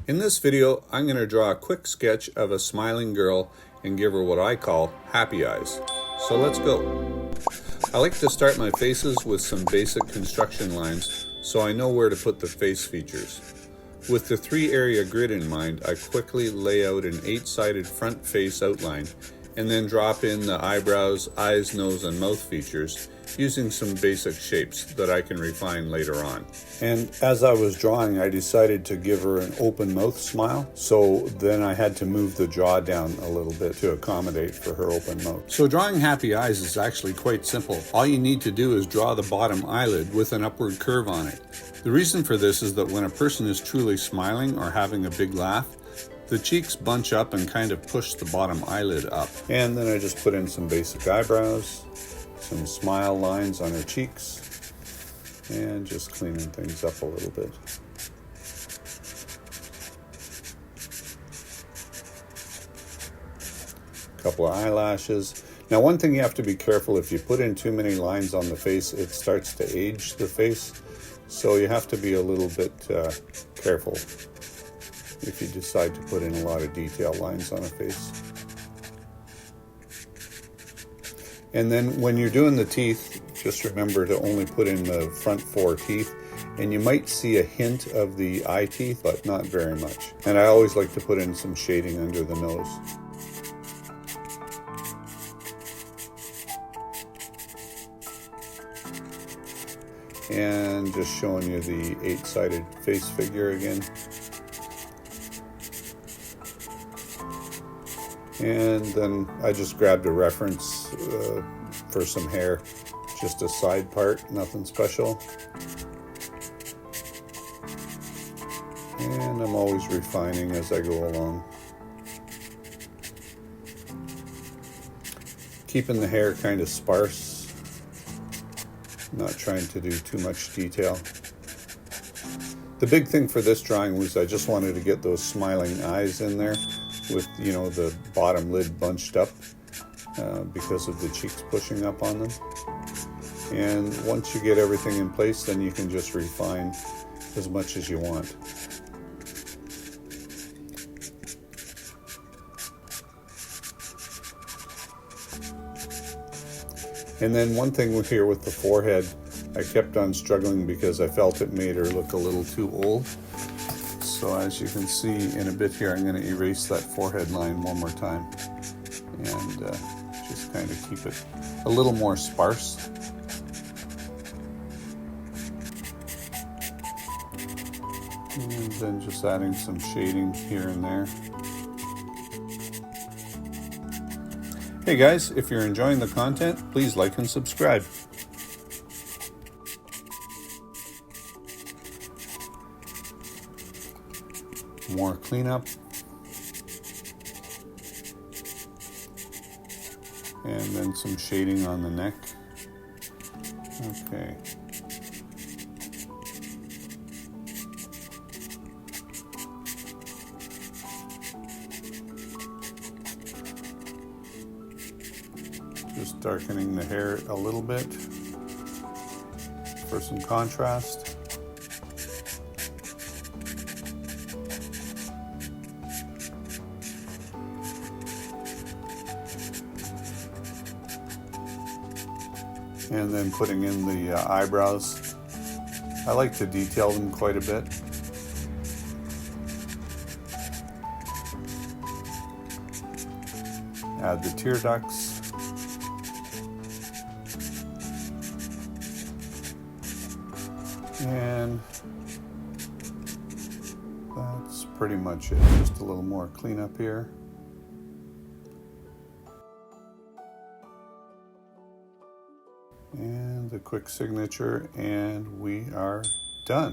In this video, I'm going to draw a quick sketch of a smiling girl and give her what I call happy eyes. So let's go. I like to start my faces with some basic construction lines so I know where to put the face features. With the 3-area grid in mind, I quickly lay out an 8-sided front face outline and then drop in the eyebrows, eyes, nose, and mouth features using some basic shapes that I can refine later on. And as I was drawing, I decided to give her an open mouth smile, so then I had to move the jaw down a little bit to accommodate for her open mouth. So drawing happy eyes is actually quite simple. All you need to do is draw the bottom eyelid with an upward curve on it. The reason for this is that when a person is truly smiling or having a big laugh, the cheeks bunch up and kind of push the bottom eyelid up. And then I just put in some basic eyebrows, some smile lines on her cheeks, and just cleaning things up a little bit. A couple of eyelashes. Now, one thing you have to be careful, if you put in too many lines on the face, it starts to age the face. So you have to be a little bit careful if you decide to put in a lot of detail lines on a face. And then when you're doing the teeth, just remember to only put in the front 4 teeth. And you might see a hint of the eye teeth, but not very much. And I always like to put in some shading under the nose. And just showing you the 8-sided face figure again. And then I just grabbed a reference for some hair, just a side part, nothing special. And I'm always refining as I go along. Keeping the hair kind of sparse, not trying to do too much detail. The big thing for this drawing was I just wanted to get those smiling eyes in there with, you know, the bottom lid bunched up because of the cheeks pushing up on them. And once you get everything in place, then you can just refine as much as you want. And then one thing here with the forehead, I kept on struggling because I felt it made her look a little too old. So as you can see in a bit here, I'm going to erase that forehead line one more time and just kind of keep it a little more sparse. And then just adding some shading here and there. Hey guys, if you're enjoying the content, please like and subscribe. More cleanup. And then some shading on the neck. Okay. Just darkening the hair a little bit for some contrast. And then putting in the eyebrows. I like to detail them quite a bit. Add the tear ducts. And that's pretty much it. Just a little more cleanup here. And a quick signature, and we are done.